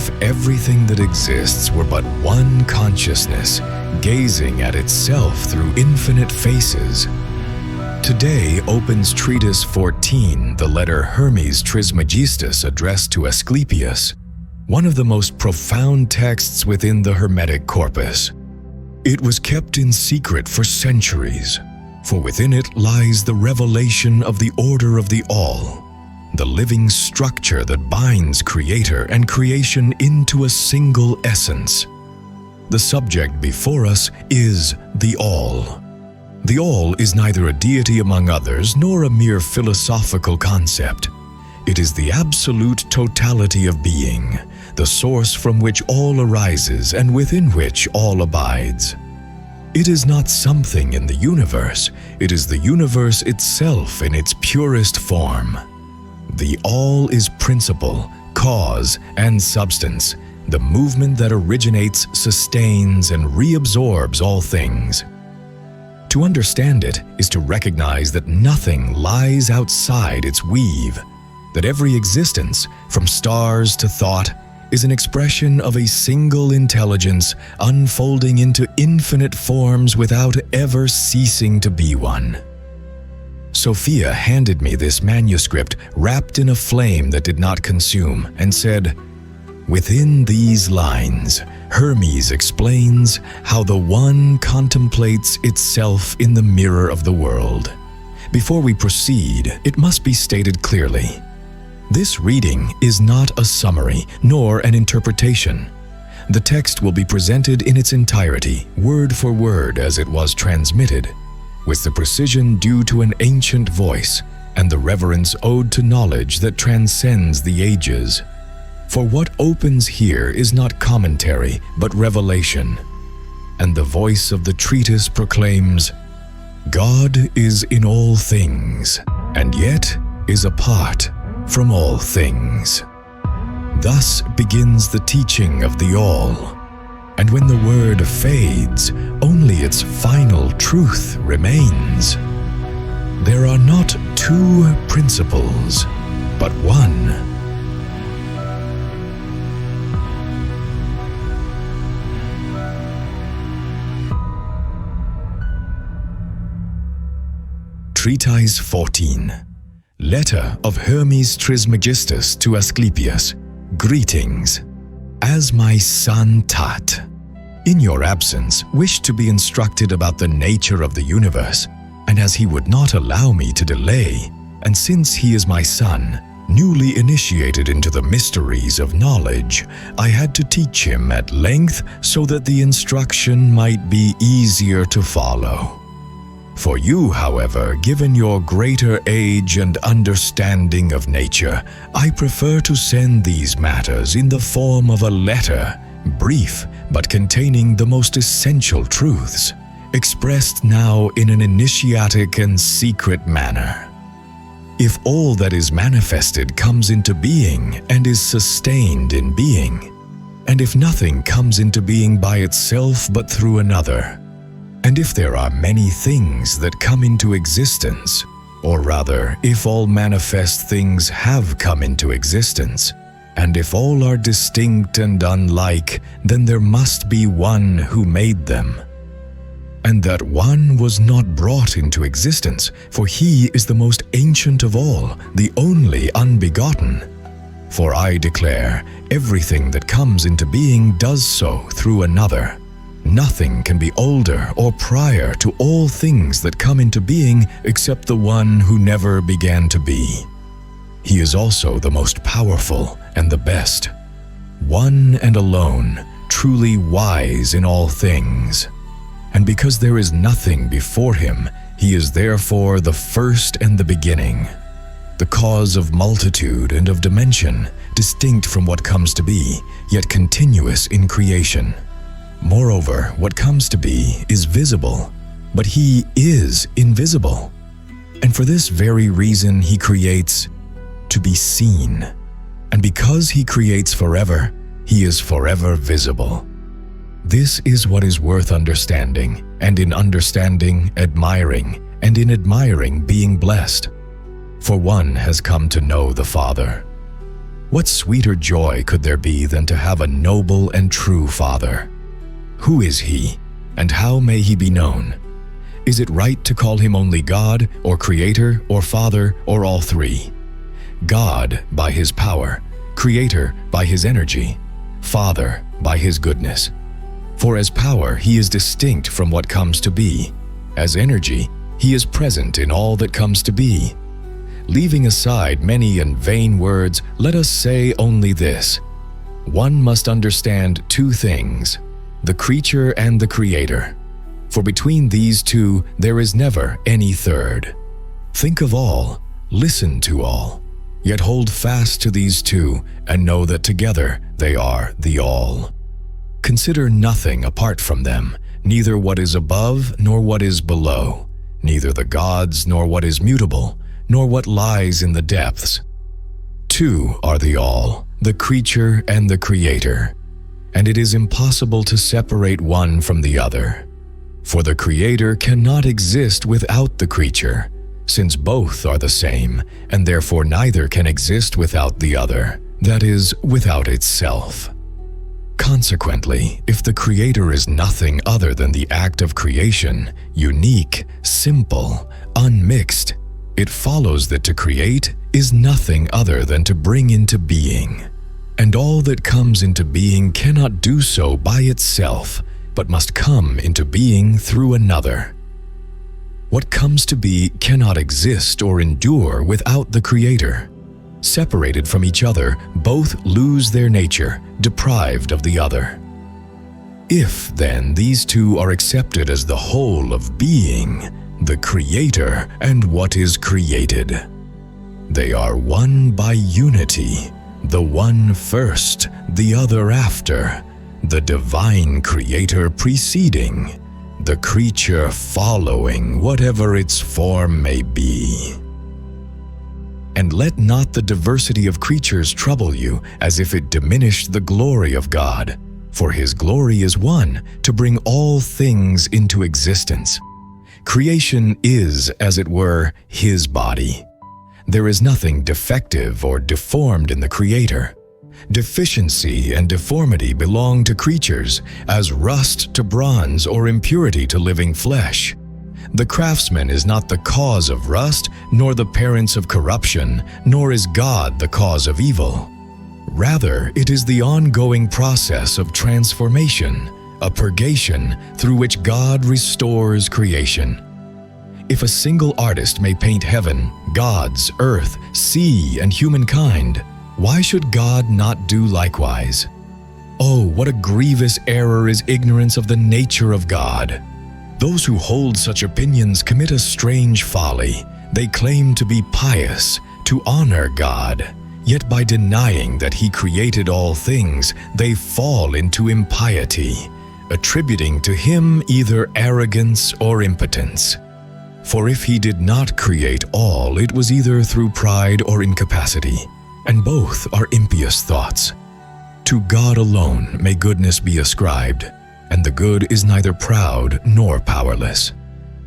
if everything that exists were but one consciousness, gazing at itself through infinite faces. Today opens Treatise XIV, the letter Hermes Trismegistus addressed to Asclepius, one of the most profound texts within the Hermetic corpus. It was kept in secret for centuries, for within it lies the revelation of the order of the all, the living structure that binds creator and creation into a single essence. The subject before us is the all. The all is neither a deity among others nor a mere philosophical concept. It is the absolute totality of being, the source from which all arises and within which all abides. It is not something in the universe, it is the universe itself in its purest form. The all is principle, cause, and substance, the movement that originates, sustains, and reabsorbs all things. To understand it is to recognize that nothing lies outside its weave, that every existence, from stars to thought, is an expression of a single intelligence unfolding into infinite forms without ever ceasing to be one. Sofia handed me this manuscript wrapped in a flame that did not consume and said, "Within these lines, Hermes explains how the One contemplates itself in the mirror of the world." Before we proceed, it must be stated clearly. This reading is not a summary nor an interpretation. The text will be presented in its entirety, word for word as it was transmitted, with the precision due to an ancient voice and the reverence owed to knowledge that transcends the ages. For what opens here is not commentary, but revelation. And the voice of the treatise proclaims, "God is in all things, and yet is apart from all things." Thus begins the teaching of the all, and when the word fades, only its final truth remains. There are not two principles, but one. Treatise XIV, Letter of Hermes Trismegistus to Asclepius. Greetings. As my son Tat, in your absence, wished to be instructed about the nature of the universe, and as he would not allow me to delay, and since he is my son, newly initiated into the mysteries of knowledge, I had to teach him at length so that the instruction might be easier to follow. For you, however, given your greater age and understanding of nature, I prefer to send these matters in the form of a letter, brief but containing the most essential truths, expressed now in an initiatic and secret manner. If all that is manifested comes into being and is sustained in being, and if nothing comes into being by itself but through another, and if there are many things that come into existence, or rather, if all manifest things have come into existence, and if all are distinct and unlike, then there must be one who made them. And that one was not brought into existence, for he is the most ancient of all, the only unbegotten. For I declare, everything that comes into being does so through another. Nothing can be older or prior to all things that come into being except the one who never began to be. He is also the most powerful and the best, one and alone, truly wise in all things. And because there is nothing before him, he is therefore the first and the beginning, the cause of multitude and of dimension, distinct from what comes to be, yet continuous in creation. Moreover, what comes to be is visible, but he is invisible. And for this very reason he creates to be seen. And because he creates forever, he is forever visible. This is what is worth understanding, and in understanding, admiring, and in admiring, being blessed. For one has come to know the Father. What sweeter joy could there be than to have a noble and true Father? Who is He, and how may He be known? Is it right to call Him only God, or Creator, or Father, or all three? God by His power, Creator by His energy, Father by His goodness. For as power, He is distinct from what comes to be. As energy, He is present in all that comes to be. Leaving aside many and vain words, let us say only this: one must understand two things, the creature and the Creator. For between these two there is never any third. Think of all, listen to all, yet hold fast to these two, and know that together they are the all. Consider nothing apart from them, neither what is above nor what is below, neither the gods nor what is mutable, nor what lies in the depths. Two are the all, the creature and the Creator, and it is impossible to separate one from the other. For the Creator cannot exist without the creature, since both are the same, and therefore neither can exist without the other, that is, without itself. Consequently, if the Creator is nothing other than the act of creation, unique, simple, unmixed, it follows that to create is nothing other than to bring into being. And all that comes into being cannot do so by itself, but must come into being through another. What comes to be cannot exist or endure without the Creator. Separated from each other, both lose their nature, deprived of the other. If, then, these two are accepted as the whole of being, the Creator and what is created, they are one by unity, the one first, the other after, the divine Creator preceding, the creature following whatever its form may be. And let not the diversity of creatures trouble you, as if it diminished the glory of God, for His glory is one, to bring all things into existence. Creation is, as it were, His body. There is nothing defective or deformed in the Creator. Deficiency and deformity belong to creatures, as rust to bronze or impurity to living flesh. The craftsman is not the cause of rust, nor the parents of corruption, nor is God the cause of evil. Rather, it is the ongoing process of transformation, a purgation through which God restores creation. If a single artist may paint heaven, gods, earth, sea, and humankind, why should God not do likewise? Oh, what a grievous error is ignorance of the nature of God! Those who hold such opinions commit a strange folly. They claim to be pious, to honor God, yet by denying that He created all things, they fall into impiety, attributing to Him either arrogance or impotence. For if He did not create all, it was either through pride or incapacity, and both are impious thoughts. To God alone may goodness be ascribed, and the good is neither proud nor powerless.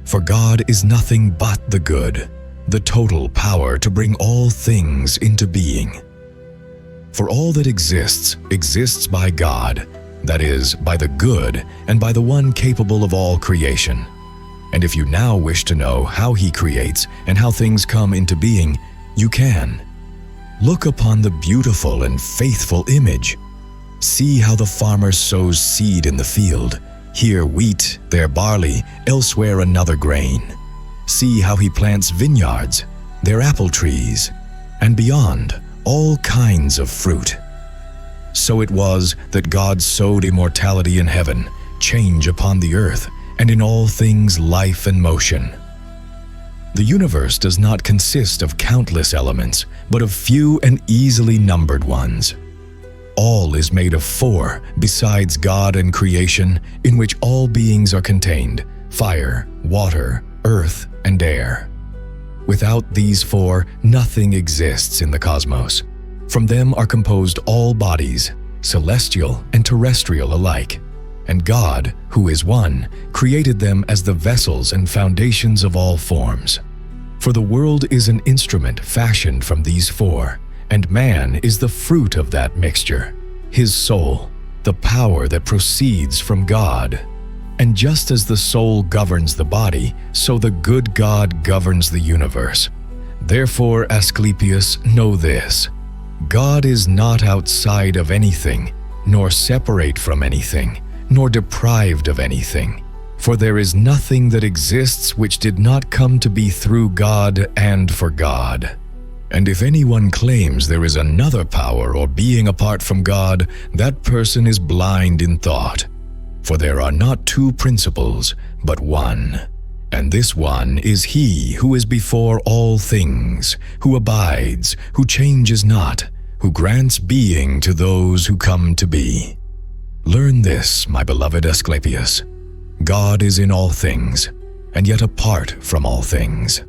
For God is nothing but the good, the total power to bring all things into being. For all that exists, exists by God, that is, by the good and by the one capable of all creation. And if you now wish to know how He creates and how things come into being, you can. Look upon the beautiful and faithful image. See how the farmer sows seed in the field, here wheat, there barley, elsewhere another grain. See how He plants vineyards, there apple trees, and beyond all kinds of fruit. So it was that God sowed immortality in heaven, change upon the earth, and in all things life and motion. The universe does not consist of countless elements, but of few and easily numbered ones. All is made of four, besides God and creation, in which all beings are contained: fire, water, earth, and air. Without these four, nothing exists in the cosmos. From them are composed all bodies, celestial and terrestrial alike. And God, who is one, created them as the vessels and foundations of all forms. For the world is an instrument fashioned from these four, and man is the fruit of that mixture, his soul, the power that proceeds from God. And just as the soul governs the body, so the good God governs the universe. Therefore, Asclepius, know this: God is not outside of anything, nor separate from anything, nor deprived of anything. For there is nothing that exists which did not come to be through God and for God. And if anyone claims there is another power or being apart from God, that person is blind in thought. For there are not two principles, but one. And this one is He who is before all things, who abides, who changes not, who grants being to those who come to be. Learn this, my beloved Asclepius. God is in all things, and yet apart from all things.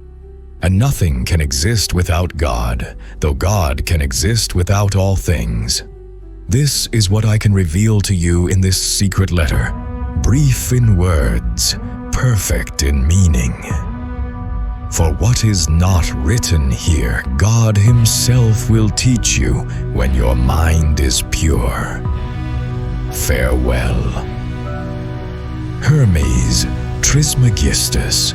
And nothing can exist without God, though God can exist without all things. This is what I can reveal to you in this secret letter, brief in words, perfect in meaning. For what is not written here, God Himself will teach you when your mind is pure. Farewell. Hermes Trismegistus,